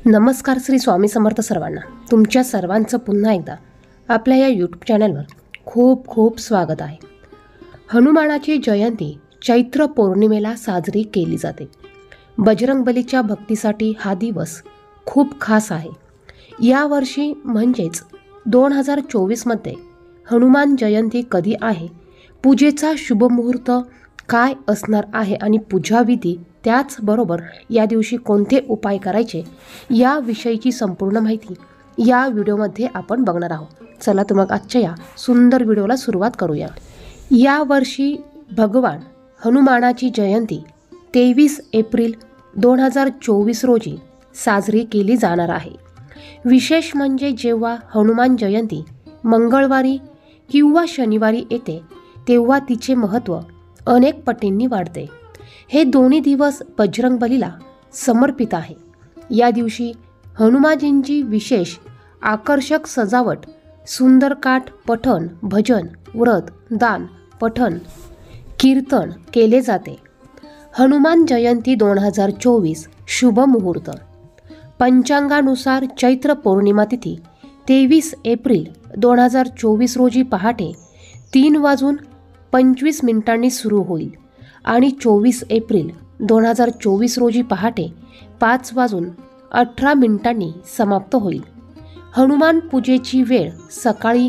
नमस्कार. श्री स्वामी समर्थ सर्वांना. तुमच्या सर्वांचं पुन्हा एकदा आपल्या या यूट्यूब चॅनलवर खूप खूप स्वागत आहे. हनुमानाची जयंती चैत्र पौर्णिमेला साजरी केली जाते. बजरंगबलीच्या भक्तीसाठी हा दिवस खूप खास आहे. यावर्षी म्हणजेच 2024मध्ये हनुमान जयंती कधी आहे, पूजेचा शुभमुहूर्त काय असणार आहे आणि पूजाविधी, त्याचबरोबर या दिवशी कोणते उपाय करायचे याविषयीची संपूर्ण माहिती या व्हिडिओमध्ये आपण बघणार आहोत. चला तर मग आजच्या या सुंदर व्हिडिओला सुरुवात करूया. यावर्षी भगवान हनुमानाची जयंती 23 एप्रिल 2024 रोजी साजरी केली जाणार आहे. विशेष म्हणजे जेव्हा हनुमान जयंती मंगळवारी किंवा शनिवारी येते तेव्हा तिचे महत्त्व अनेक पटींनी वाढते. हे दोन्ही दिवस बजरंगबलीला समर्पित आहे. या दिवशी हनुमानजींची विशेष आकर्षक सजावट, सुंदरकाठ पठण, भजन, व्रत, दान, पठण, कीर्तन केले जाते. हनुमान जयंती 2024 शुभ मुहूर्त. पंचांगानुसार चैत्र पौर्णिमा तिथी 23 एप्रिल 2024 रोजी पहाटे 3:25 सुरू होईल आणि 24 एप्रिल 2024 रोजी पहाटे 5:18 समाप्त होईल. हनुमान पूजेची वेळ सकाळी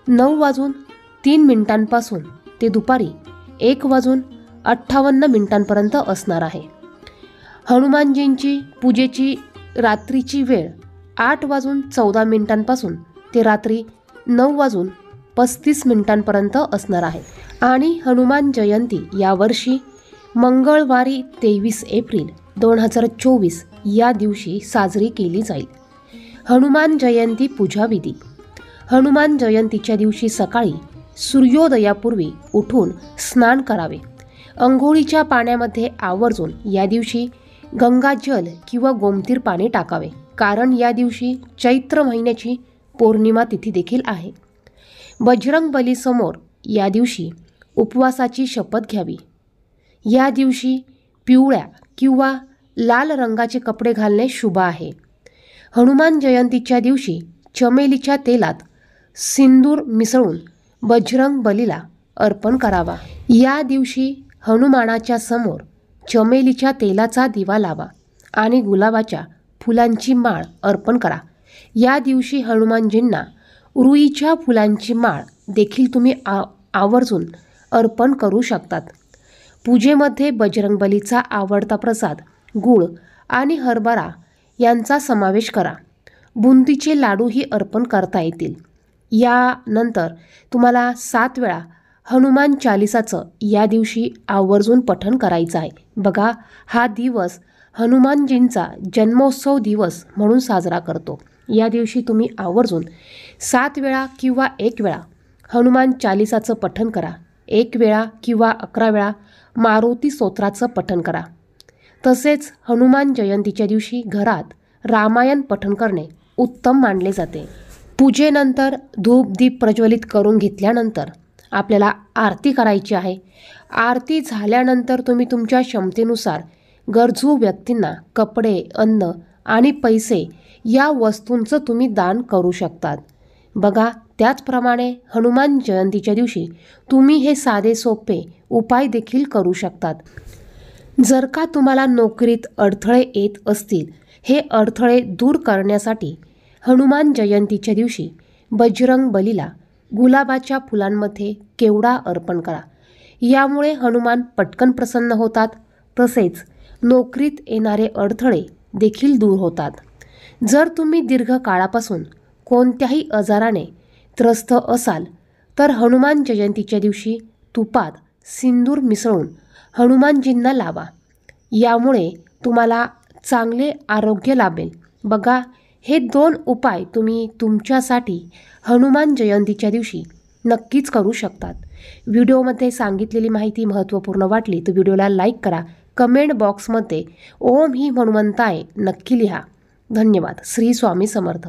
9:03 पासून ते दुपारी 1:58 असणार आहे. हनुमानजींची पूजेची रात्रीची वेळ 8:14 पासून ते रात्री 9:35 असणार आहे. आणि हनुमान जयंती यावर्षी मंगळवारी 23 एप्रिल 2024 या दिवशी साजरी केली जाईल. हनुमान जयंती पूजाविधी. हनुमान जयंतीच्या दिवशी सकाळी सूर्योदयापूर्वी उठून स्नान करावे. अंघोळीच्या पाण्यामध्ये आवर्जून या दिवशी गंगाजल किंवा गोमतीर पाणी टाकावे, कारण या दिवशी चैत्र महिन्याची पौर्णिमा तिथी देखील आहे. बजरंगबलीसमोर या दिवशी उपवासाची शपथ घ्यावी. या दिवशी पिवळ्या किंवा लाल रंगाचे कपडे घालणे शुभ आहे. हनुमान जयंतीच्या दिवशी चमेलीच्या तेलात सिंदूर मिसळून बजरंगबलीला अर्पण करावा. या दिवशी हनुमानाच्या समोर चमेलीच्या तेलाचा दिवा लावा आणि गुलाबाच्या फुलांची माळ अर्पण करा. या दिवशी हनुमानजींना रुईच्या फुलांची माळ देखील तुम्ही आवर्जून अर्पण करू शकतात. पूजेमध्ये बजरंगबलीचा आवडता प्रसाद गूळ आणि हरभरा यांचा समावेश करा. बुंदीचे लाडूही अर्पण करता येतील. यानंतर तुम्हाला 7 वेळा हनुमान चालिसाचं या दिवशी आवर्जून पठण करायचं आहे. बघा, हा दिवस हनुमानजींचा जन्मोत्सव दिवस म्हणून साजरा करतो. या दिवशी तुम्ही आवर्जून 7 वेळा किंवा 1 वेळा हनुमान चालिसाचं पठण करा. 1 वेळा किंवा 11 वेळा मारुती स्तोत्राचं पठण करा. तसेच हनुमान जयंतीच्या दिवशी घरात रामायण पठण करणे उत्तम मानले जाते. पूजेनंतर धूप दीप प्रज्वलित करून घेतल्यानंतर आपल्याला आरती करायची आहे. आरती झाल्यानंतर तुम्ही तुमच्या क्षमतेनुसार गरजू व्यक्तींना कपडे, अन्न आणि पैसे या वस्तूंचं तुम्ही दान करू शकतात. बघा, त्याचप्रमाणे हनुमान जयंतीच्या दिवशी तुम्ही हे साधे सोपे उपाय देखील करू शकतात. जर का तुम्हाला नोकरीत अडथळे येत असतील, हे अडथळे दूर करण्यासाठी हनुमान जयंतीच्या दिवशी बजरंगबलीला गुलाबाच्या फुलांमध्ये केवडा अर्पण करा. यामुळे हनुमान पटकन प्रसन्न होतात. तसेच नोकरीत येणारे अडथळे देखील दूर होतात. जर तुम्ही दीर्घ काळापासून कोणत्याही आजाराने त्रस्त असाल तर हनुमान जयंतीच्या दिवशी तुपात सिंदूर मिसळून हनुमानजींना लावा. यामुळे तुम्हाला चांगले आरोग्य लाभेल. बघा, हे 2 उपाय तुम्ही तुमच्यासाठी हनुमान जयंतीच्या दिवशी नक्कीच करू शकतात. व्हिडिओमध्ये सांगितलेली माहिती महत्त्वपूर्ण वाटली तर व्हिडिओला लाईक करा. कमेंट बॉक्समध्ये ओम ही हनुमंताय नक्की लिहा. धन्यवाद. श्री स्वामी समर्थ.